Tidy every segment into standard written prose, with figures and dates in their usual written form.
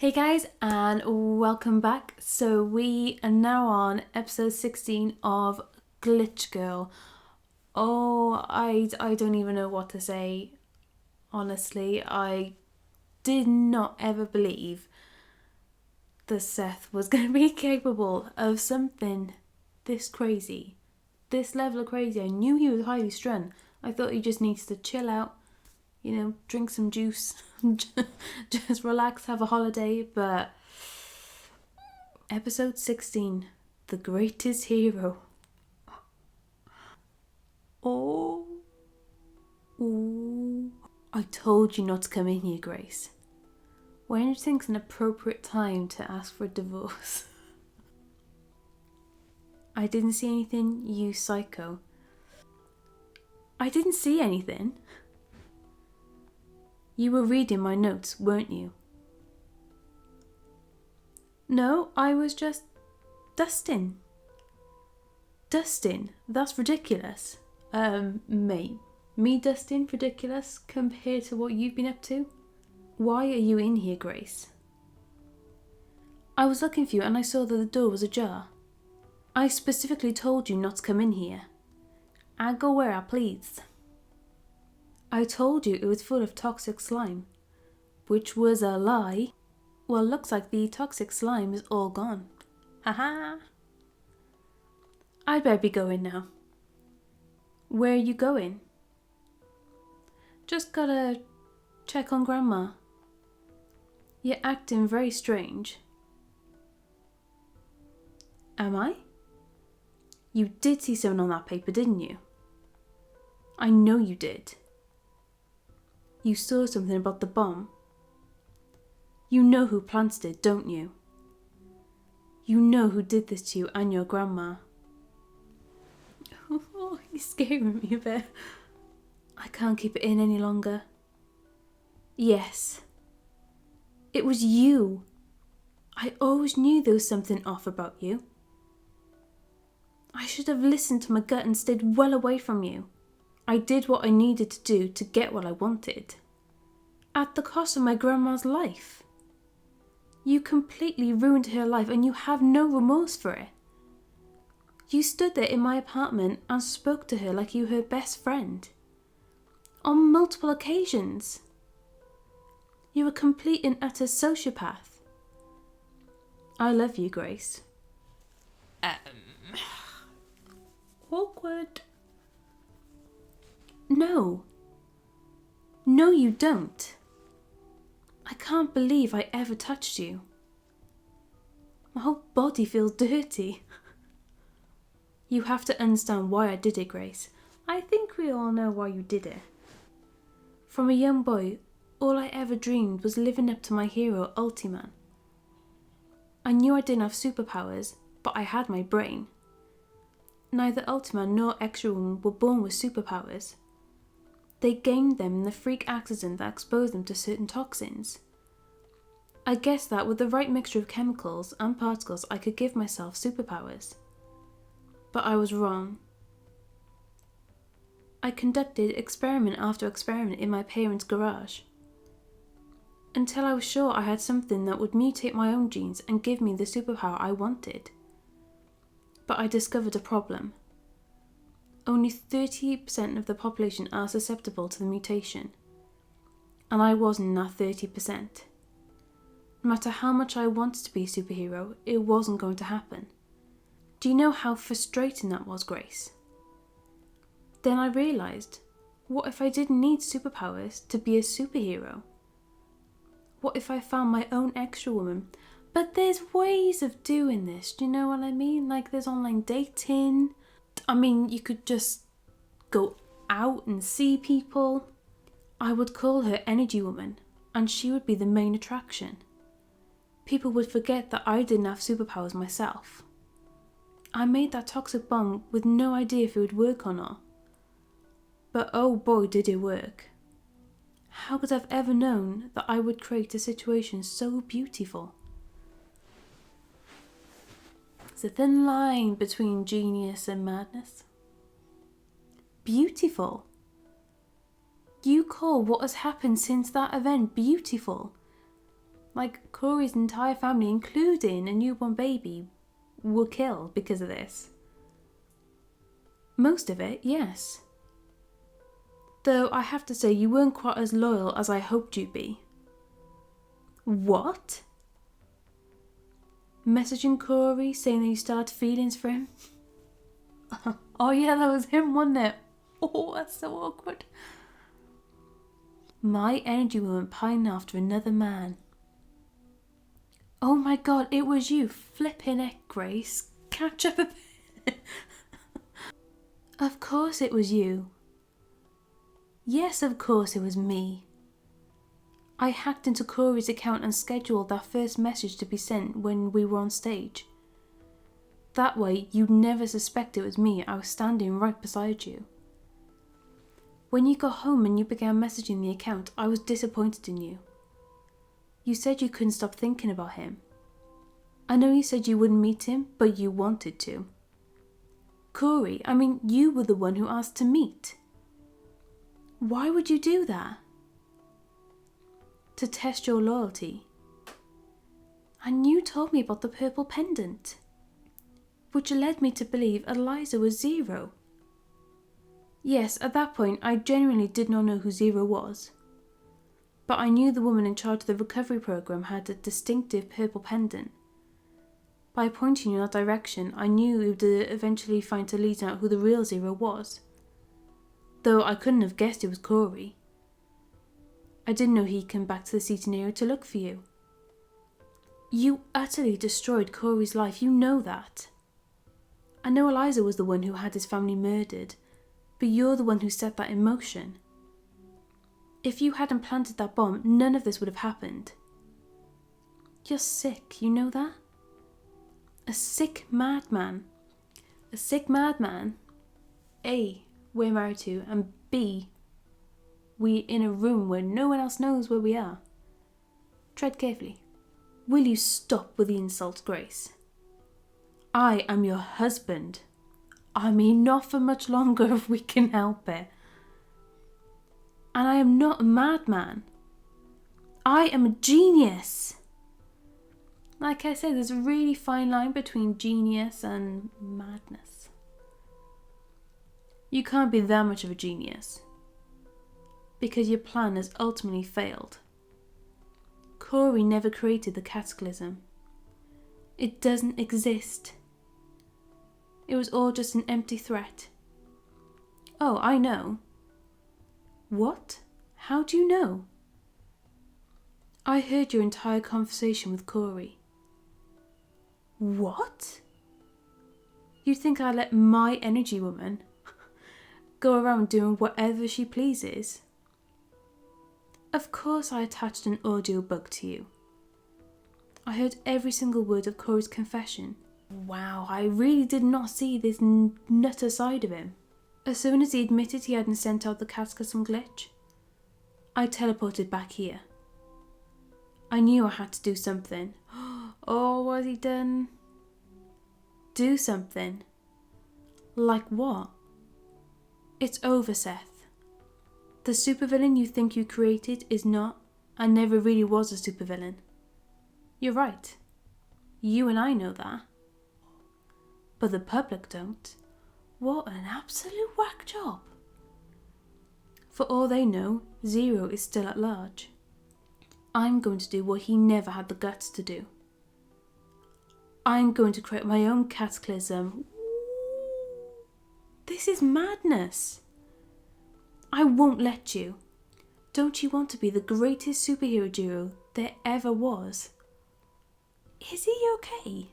Hey guys, and welcome back. So we are now on episode 16 of Glitch Girl. Oh, I don't even know what to say. Honestly, I did not ever believe that Seth was going to be capable of something this crazy. This level of crazy. I knew he was highly strung. I thought he just needs to chill out, drink some juice, just relax, have a holiday, but episode 16, The Greatest Hero. Oh. Ooh. I told you not to come in here, Grace. When do you think's an appropriate time to ask for a divorce? I didn't see anything, you psycho. I didn't see anything. You were reading my notes, weren't you? No, I was just dusting. Dusting? That's ridiculous. Mate. Me dusting? Ridiculous compared to what you've been up to? Why are you in here, Grace? I was looking for you and I saw that the door was ajar. I specifically told you not to come in here. I go where I please. I told you it was full of toxic slime, which was a lie. Well, looks like the toxic slime is all gone. Haha. I'd better be going now. Where are you going? Just gotta check on Grandma. You're acting very strange. Am I? You did see something on that paper, didn't you? I know you did. You saw something about the bomb. You know who planted it, don't you? You know who did this to you and your grandma. Oh, you're scaring me a bit. I can't keep it in any longer. Yes. It was you. I always knew there was something off about you. I should have listened to my gut and stayed well away from you. I did what I needed to do to get what I wanted. At the cost of my grandma's life. You completely ruined her life and you have no remorse for it. You stood there in my apartment and spoke to her like you were her best friend. On multiple occasions. You're a complete and utter sociopath. I love you, Grace. Awkward. No. No, you don't. I can't believe I ever touched you. My whole body feels dirty. You have to understand why I did it, Grace. I think we all know why you did it. From a young boy, all I ever dreamed was living up to my hero, Ultiman. I knew I didn't have superpowers, but I had my brain. Neither Ultiman nor Extra Woman were born with superpowers. They gained them in the freak accident that exposed them to certain toxins. I guessed that with the right mixture of chemicals and particles I could give myself superpowers. But I was wrong. I conducted experiment after experiment in my parents' garage. Until I was sure I had something that would mutate my own genes and give me the superpower I wanted. But I discovered a problem. Only 30% of the population are susceptible to the mutation. And I wasn't in that 30%. No matter how much I wanted to be a superhero, it wasn't going to happen. Do you know how frustrating that was, Grace? Then I realised, what if I didn't need superpowers to be a superhero? What if I found my own Extra Woman? But there's ways of doing this, do you know what I mean? Like there's online dating. I mean, you could just go out and see people. I would call her Energy Woman, and she would be the main attraction. People would forget that I didn't have superpowers myself. I made that toxic bomb with no idea if it would work or not. But oh boy did it work. How could I have ever known that I would create a situation so beautiful? There's a thin line between genius and madness. Beautiful. You call what has happened since that event beautiful. Like, Corey's entire family, including a newborn baby, were killed because of this. Most of it, yes. Though I have to say, you weren't quite as loyal as I hoped you'd be. What? Messaging Corey saying that you still had feelings for him? Oh yeah, that was him, wasn't it? Oh, that's so awkward. My energy woman pining after another man. Oh my god, it was you. Flipping heck, Grace. Catch up a bit. Of course it was you. Yes, of course it was me. I hacked into Corey's account and scheduled that first message to be sent when we were on stage. That way, you'd never suspect it was me. I was standing right beside you. When you got home and you began messaging the account, I was disappointed in you. You said you couldn't stop thinking about him. I know you said you wouldn't meet him, but you wanted to. Corey, you were the one who asked to meet. Why would you do that? To test your loyalty. And you told me about the purple pendant, which led me to believe Eliza was Zero. Yes, at that point, I genuinely did not know who Zero was. But I knew the woman in charge of the recovery program had a distinctive purple pendant. By pointing you in that direction, I knew we would eventually find to lead out who the real Zero was. Though I couldn't have guessed it was Corey. I didn't know he'd come back to the seating area to look for you. You utterly destroyed Corey's life, you know that. I know Eliza was the one who had his family murdered, but you're the one who set that in motion. If you hadn't planted that bomb, none of this would have happened. You're sick, you know that? A sick madman. A sick madman. A, we're married to, and B, we're in a room where no one else knows where we are. Tread carefully. Will you stop with the insults, Grace? I am your husband. Not for much longer if we can help it. And I am not a madman. I am a genius. Like I said, there's a really fine line between genius and madness. You can't be that much of a genius, because your plan has ultimately failed. Corey never created the cataclysm. It doesn't exist. It was all just an empty threat. Oh, I know. What? How do you know? I heard your entire conversation with Corey. What? You think I let my energy woman go around doing whatever she pleases? Of course I attached an audio book to you. I heard every single word of Corey's confession. Wow, I really did not see this nutter side of him. As soon as he admitted he hadn't sent out the cataclysm glitch, I teleported back here. I knew I had to do something. Oh, what has he done? Do something. Like what? It's over, Seth. The supervillain you think you created is not, and never really was a supervillain. You're right. You and I know that. But the public don't. What an absolute whack job. For all they know, Zero is still at large. I'm going to do what he never had the guts to do. I'm going to create my own cataclysm. This is madness. I won't let you. Don't you want to be the greatest superhero duo there ever was? Is he okay?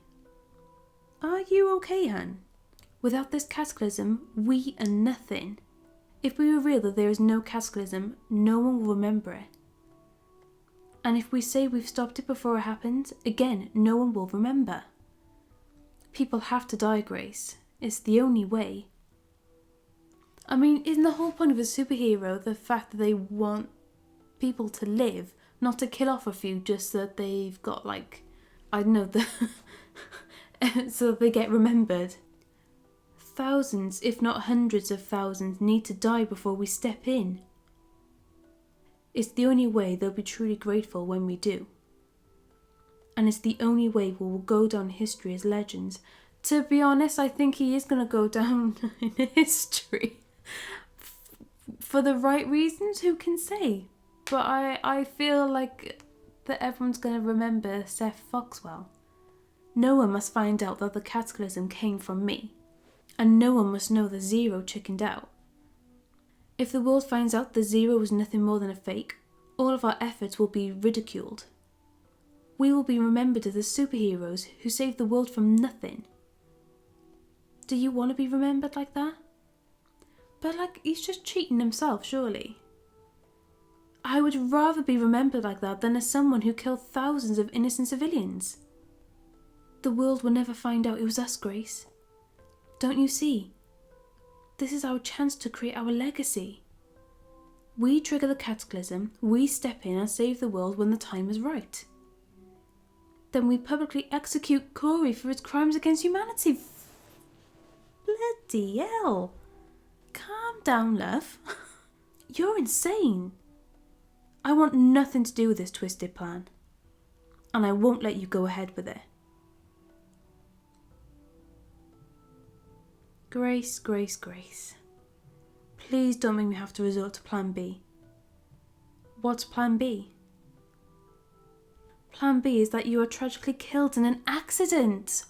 Are you okay, Han? Without this cataclysm, we are nothing. If we reveal that there is no cataclysm, no one will remember it. And if we say we've stopped it before it happens, again, no one will remember. People have to die, Grace. It's the only way. Isn't the whole point of a superhero the fact that they want people to live, not to kill off a few just so that they've got, so that they get remembered? Thousands, if not hundreds of thousands, need to die before we step in. It's the only way they'll be truly grateful when we do. And it's the only way we will go down in history as legends. To be honest, I think he is going to go down in history. For the right reasons, who can say? But I feel like that everyone's going to remember Seth Foxwell. No one must find out that the cataclysm came from me. And no one must know that Zero chickened out. If the world finds out that Zero was nothing more than a fake, all of our efforts will be ridiculed. We will be remembered as the superheroes who saved the world from nothing. Do you want to be remembered like that? But he's just cheating himself, surely. I would rather be remembered like that than as someone who killed thousands of innocent civilians. The world will never find out it was us, Grace. Don't you see? This is our chance to create our legacy. We trigger the cataclysm, we step in and save the world when the time is right. Then we publicly execute Corey for his crimes against humanity. Bloody hell. Calm down, love. You're insane. I want nothing to do with this twisted plan. And I won't let you go ahead with it. Grace, Grace, Grace. Please don't make me have to resort to plan B. What's plan B? Plan B is that you are tragically killed in an accident.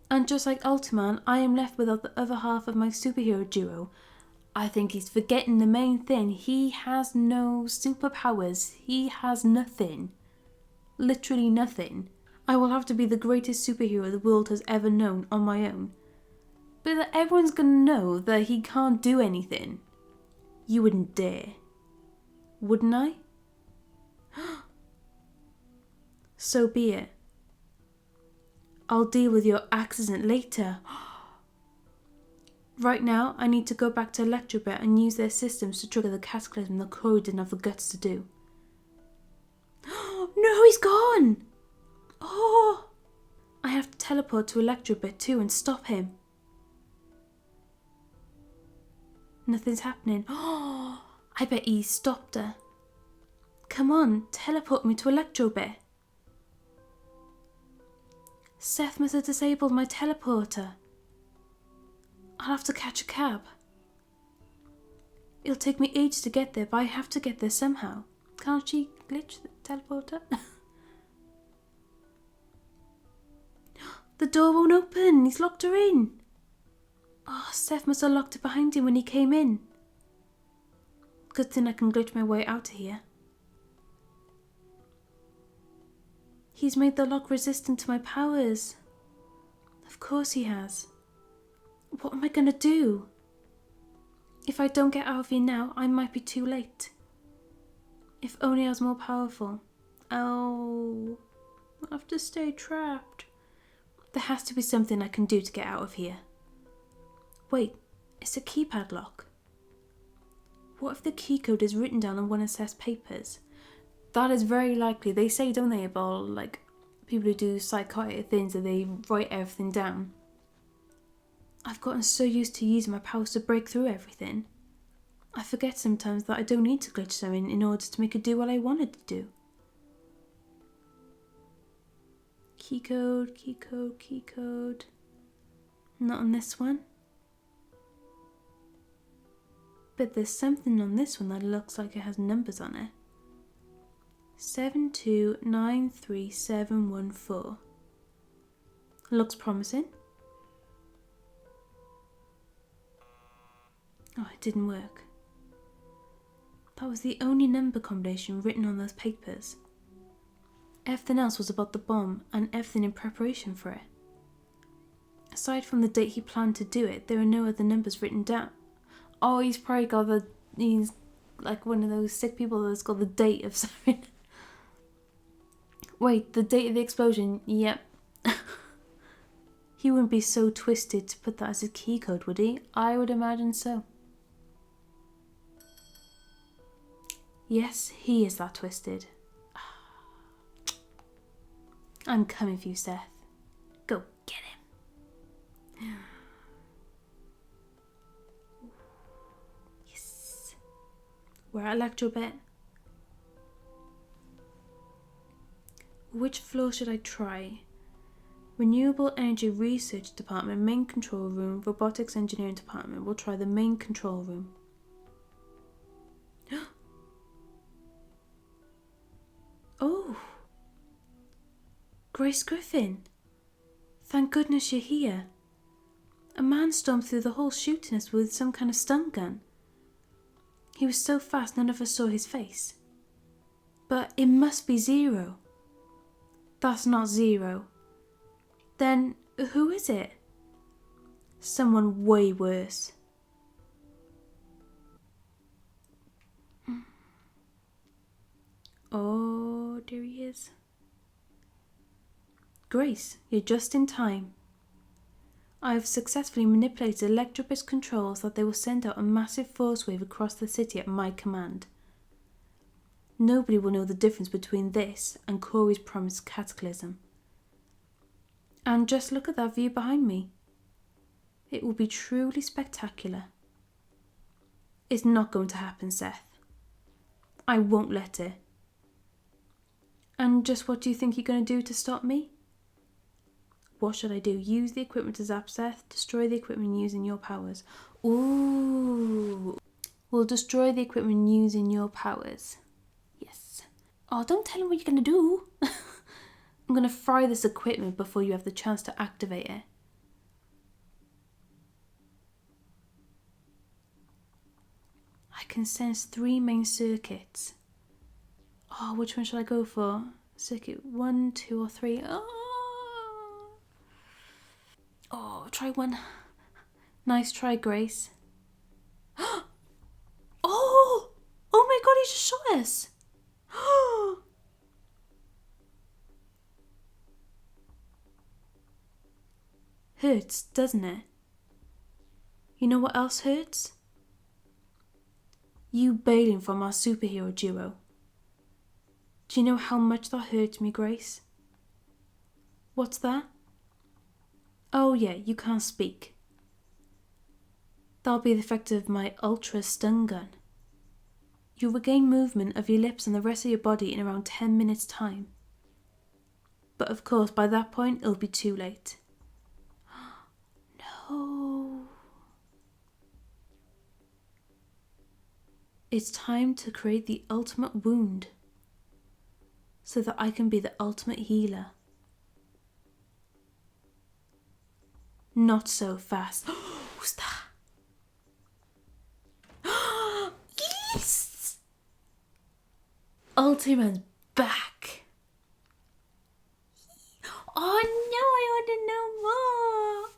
And just like Ultraman, I am left without the other half of my superhero duo. I think he's forgetting the main thing. He has no superpowers. He has nothing. Literally nothing. I will have to be the greatest superhero the world has ever known on my own. But everyone's gonna know that he can't do anything. You wouldn't dare. Wouldn't I? So be it. I'll deal with your accident later. Right now, I need to go back to Electrobit and use their systems to trigger the cataclysm that Corey didn't have the guts to do. No, he's gone! Oh! I have to teleport to Electrobit too and stop him. Nothing's happening. Oh! I bet he stopped her. Come on, teleport me to Electrobit. Seth must have disabled my teleporter. I'll have to catch a cab. It'll take me ages to get there, but I have to get there somehow. Can't she glitch the teleporter? The door won't open. He's locked her in. Oh, Seth must have locked it behind him when he came in. Good thing I can glitch my way out of here. He's made the lock resistant to my powers. Of course he has. What am I going to do? If I don't get out of here now, I might be too late. If only I was more powerful. Oh, I have to stay trapped. There has to be something I can do to get out of here. Wait, it's a keypad lock. What if the key code is written down on one of Seth's papers? That is very likely. They say, don't they, about people who do psychotic things, that they write everything down. I've gotten so used to using my powers to break through everything. I forget sometimes that I don't need to glitch something in order to make it do what I want it to do. Key code, key code, key code. Not on this one. But there's something on this one that looks like it has numbers on it. 7293714. Looks promising. Oh, it didn't work. That was the only number combination written on those papers. Everything else was about the bomb and everything in preparation for it. Aside from the date he planned to do it, there were no other numbers written down. Oh, he's probably he's like one of those sick people that's got the date of something. Wait, the date of the explosion? Yep. He wouldn't be so twisted to put that as a key code, would he? I would imagine so. Yes, he is that twisted. I'm coming for you, Seth. Go get him. Yes. We're at Electrobit. which floor should I try? Renewable Energy Research Department, main control room, Robotics Engineering Department. We'll try the main control room. Oh! Grace Griffin! Thank goodness you're here. A man stormed through the hall shooting us with some kind of stun gun. He was so fast none of us saw his face. But it must be Zero. That's not Zero. Then who is it? Someone way worse. Oh, there he is. Grace, you're just in time. I have successfully manipulated Electrobus controls that they will send out a massive force wave across the city at my command. Nobody will know the difference between this and Corey's promised cataclysm. And just look at that view behind me. It will be truly spectacular. It's not going to happen, Seth. I won't let it. And just what do you think you're going to do to stop me? What should I do? Use the equipment to zap Seth? Destroy the equipment using your powers. Ooh. We'll destroy the equipment using your powers. Yes. Oh, don't tell him what you're going to do. I'm going to fry this equipment before you have the chance to activate it. I can sense 3 main circuits. Oh, which one should I go for? Circuit 1, 2 or 3? Oh, try 1. Nice try, Grace. Oh! Oh my god, he just shot us! Hurts, doesn't it? You know what else hurts? You bailing from our superhero duo. Do you know how much that hurts me, Grace? What's that? Oh yeah, you can't speak. That'll be the effect of my ultra stun gun. You'll regain movement of your lips and the rest of your body in around 10 minutes' time. But of course, by that point, it'll be too late. No. It's time to create the ultimate wound, so that I can be the ultimate healer. Not so fast. Who's that? Yes! Ultimate's back. Oh no, I want to know more.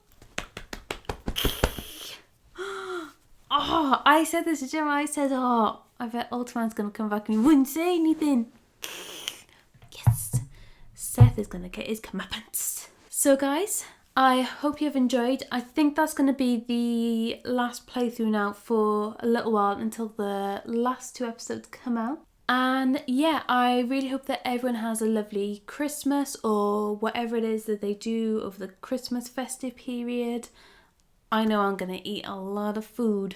Oh, I said this to Jim. I said, oh, I bet Ultimate's going to come back and he wouldn't say anything. Yes. Seth is going to get his comeuppance. So guys, I hope you've enjoyed. I think that's going to be the last playthrough now for a little while until the last 2 episodes come out. And yeah, I really hope that everyone has a lovely Christmas or whatever it is that they do over the Christmas festive period. I know I'm going to eat a lot of food.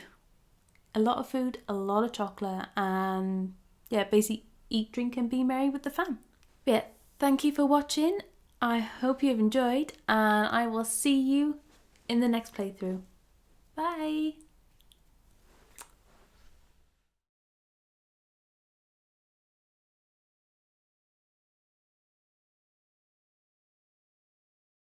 A lot of food, a lot of chocolate, and yeah, basically eat, drink and be merry with the fam. But yeah, thank you for watching. I hope you've enjoyed, and I will see you in the next playthrough. Bye!